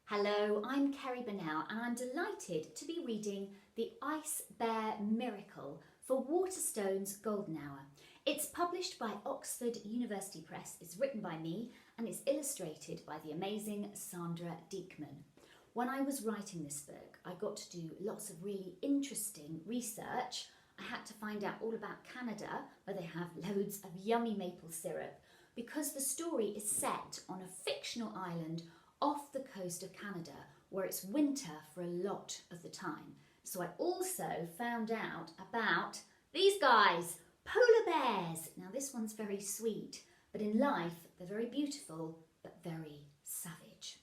Hello, I'm Cerrie Burnell and I'm delighted to be reading The Ice Bear Miracle for Waterstones Golden Hour. It's published by Oxford University Press, it's written by me and it's illustrated by the amazing Sandra Diekman. When I was writing this book, I got to do lots of really interesting research. I had to find out all about Canada, where they have loads of yummy maple syrup, because the story is set on a fictional island off the coast of Canada, where it's winter for a lot of the time. So I also found out about these guys, polar bears. Now this one's very sweet, but in life they're very beautiful, but very savage.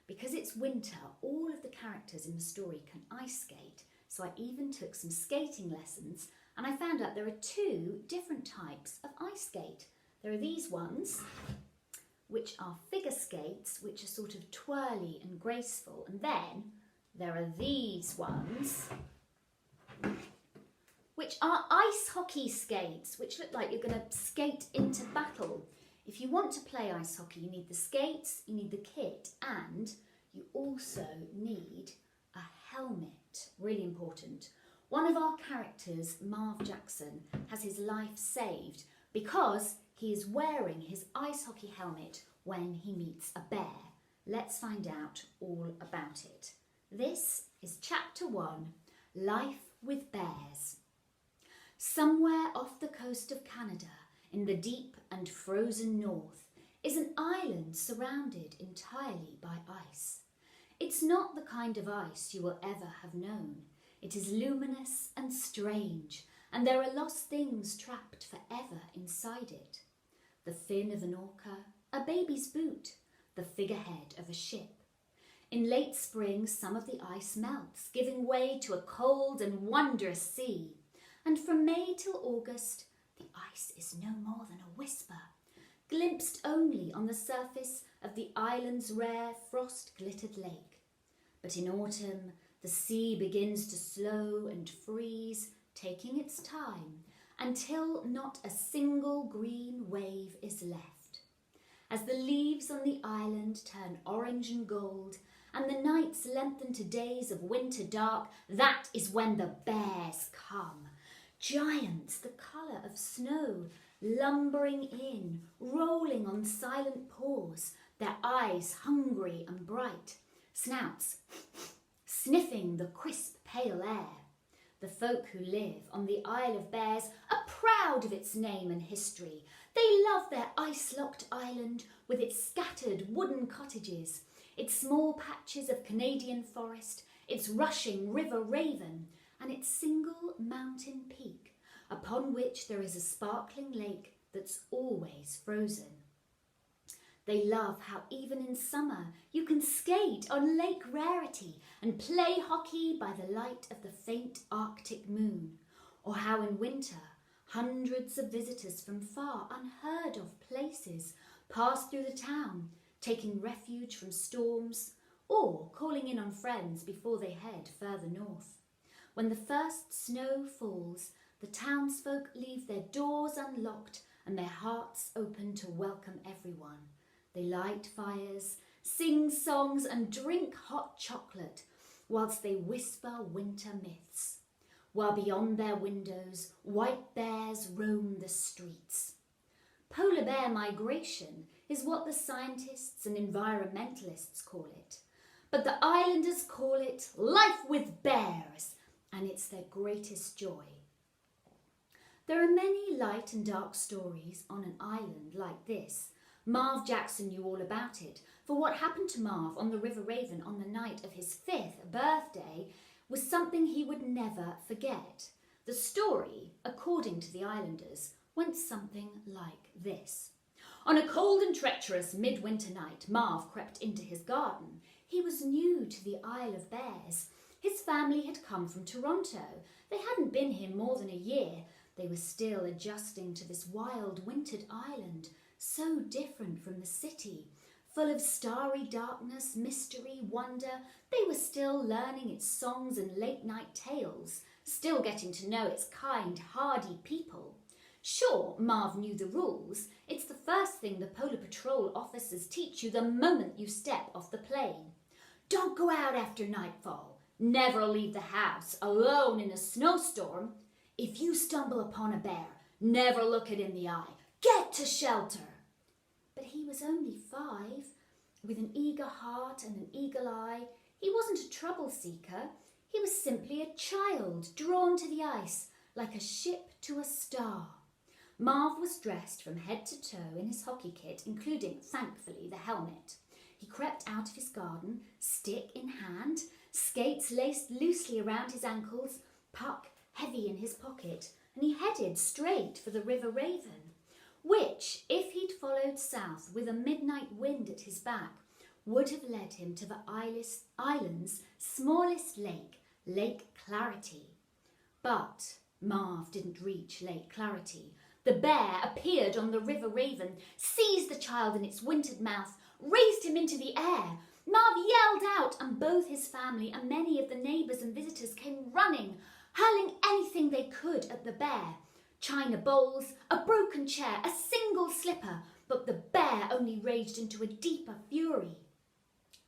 Because it's winter, all of the characters in the story can ice skate, so I even took some skating lessons, and I found out there are two different types of ice skate. There are these ones, which are figure skates, which are sort of twirly and graceful. And then there are these ones, which are ice hockey skates, which look like you're going to skate into battle. If you want to play ice hockey, you need the skates, you need the kit, and you also need a helmet. Really important. One of our characters, Marv Jackson, has his life saved because he is wearing his ice hockey helmet when he meets a bear. Let's find out all about it. This is Chapter 1, Life with Bears. Somewhere off the coast of Canada, in the deep and frozen north, is an island surrounded entirely by ice. It's not the kind of ice you will ever have known. It is luminous and strange, and there are lost things trapped forever inside it. The fin of an orca, a baby's boot, the figurehead of a ship. In late spring, some of the ice melts, giving way to a cold and wondrous sea. And from May till August, the ice is no more than a whisper, glimpsed only on the surface of the island's rare frost-glittered lake. But in autumn, the sea begins to slow and freeze, taking its time, until not a single green wave is left. As the leaves on the island turn orange and gold, and the nights lengthen to days of winter dark, that is when the bears come. Giants the colour of snow, lumbering in, rolling on silent paws, their eyes hungry and bright, snouts sniffing the crisp pale air. The folk who live on the Isle of Bears are proud of its name and history. They love their ice-locked island with its scattered wooden cottages, its small patches of Canadian forest, its rushing river Raven, and its single mountain peak, upon which there is a sparkling lake that's always frozen. They love how even in summer you can skate on Lake Rarity and play hockey by the light of the faint Arctic moon, or how in winter hundreds of visitors from far unheard of places pass through the town, taking refuge from storms or calling in on friends before they head further north. When the first snow falls, the townsfolk leave their doors unlocked and their hearts open to welcome everyone. They light fires, sing songs and drink hot chocolate whilst they whisper winter myths, while beyond their windows white bears roam the streets. Polar bear migration is what the scientists and environmentalists call it, but the islanders call it life with bears, and it's their greatest joy. There are many light and dark stories on an island like this. Marv Jackson knew all about it, for what happened to Marv on the River Raven on the night of his 5th birthday was something he would never forget. The story, according to the islanders, went something like this. On a cold and treacherous midwinter night, Marv crept into his garden. He was new to the Isle of Bears. His family had come from Toronto. They hadn't been here more than a year. They were still adjusting to this wild wintered island, so different from the city, full of starry darkness, mystery, wonder. They were still learning its songs and late-night tales, still getting to know its kind, hardy people. Sure, Marv knew the rules. It's the first thing the Polar Patrol officers teach you the moment you step off the plane. Don't go out after nightfall. Never leave the house alone in a snowstorm. If you stumble upon a bear, never look it in the eye. Get to shelter. But he was only 5. With an eager heart and an eagle eye, he wasn't a trouble seeker. He was simply a child drawn to the ice like a ship to a star. Marv was dressed from head to toe in his hockey kit, including, thankfully, the helmet. He crept out of his garden, stick in hand, skates laced loosely around his ankles, puck heavy in his pocket, and he headed straight for the River Raven, which, if he'd followed south with a midnight wind at his back, would have led him to the island's smallest lake, Lake Clarity. But Marv didn't reach Lake Clarity. The bear appeared on the River Raven, seized the child in its wintered mouth, raised him into the air. Marv yelled out, and both his family and many of the neighbours and visitors came running, hurling anything they could at the bear. China bowls, a broken chair, a single slipper, but the bear only raged into a deeper fury.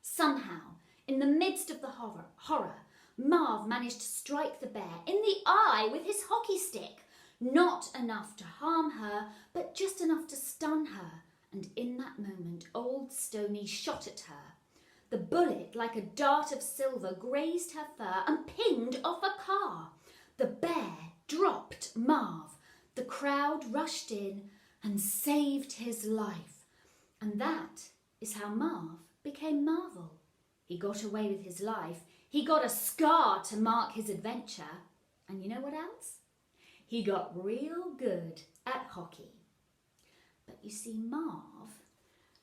Somehow, in the midst of the horror, Marv managed to strike the bear in the eye with his hockey stick. Not enough to harm her, but just enough to stun her. And in that moment, old Stony shot at her. The bullet, like a dart of silver, grazed her fur and pinged off a car. The bear dropped Marv. The crowd rushed in and saved his life. And that is how Marv became Marvel. He got away with his life. He got a scar to mark his adventure. And you know what else? He got real good at hockey. But you see, Marv,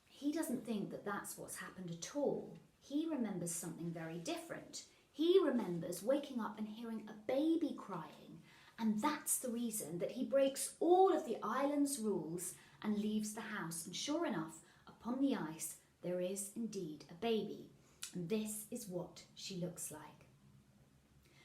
he doesn't think that that's what's happened at all. He remembers something very different. He remembers waking up and hearing a baby crying. And that's the reason that he breaks all of the island's rules and leaves the house. And sure enough, upon the ice, there is indeed a baby. And this is what she looks like.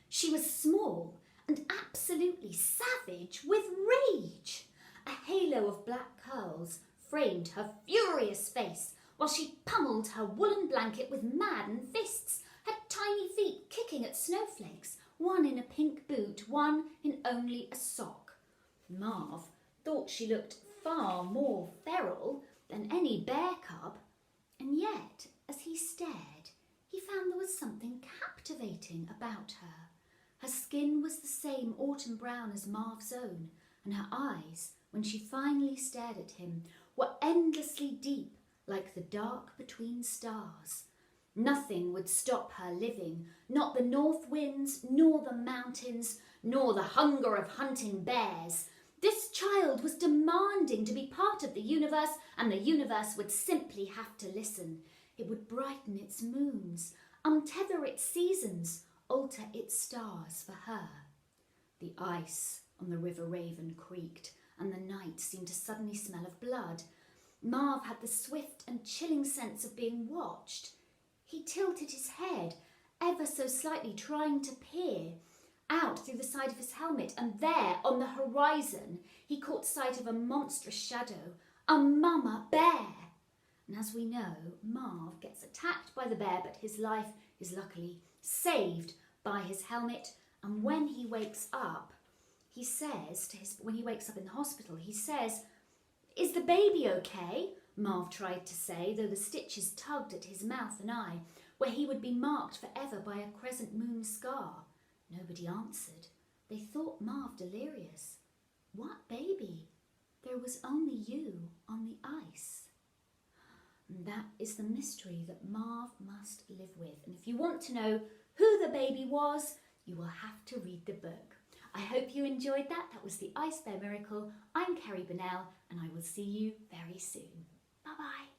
She was small and absolutely savage with rage. A halo of black curls framed her furious face while she pummeled her woolen blanket with maddened fists, her tiny feet kicking at snowflakes, one in a pink boot, one in only a sock. Marv thought she looked far more feral than any bear cub, and yet, as he stared, he found there was something captivating about her. Her skin was the same autumn brown as Marv's own, and her eyes, when she finally stared at him, were endlessly deep, like the dark between stars. Nothing would stop her living, not the north winds, nor the mountains, nor the hunger of hunting bears. This child was demanding to be part of the universe, and the universe would simply have to listen. It would brighten its moons, untether its seasons, alter its stars for her. The ice on the River Raven creaked, and the night seemed to suddenly smell of blood. Marv had the swift and chilling sense of being watched. He tilted his head, ever so slightly, trying to peer out through the side of his helmet, and there, on the horizon, he caught sight of a monstrous shadow, a mama bear. And as we know, Marv gets attacked by the bear, but his life is luckily saved by his helmet. And when he wakes up, he says when he wakes up in the hospital, he says, "Is the baby okay?" Marv tried to say, though the stitches tugged at his mouth and eye, where he would be marked forever by a crescent moon scar. Nobody answered. They thought Marv delirious. What baby? There was only you on the ice. And that is the mystery that Marv must live with. And if you want to know who the baby was, you will have to read the book. I hope you enjoyed that. That was the Ice Bear Miracle. I'm Cerrie Burnell, and I will see you very soon. Bye-bye.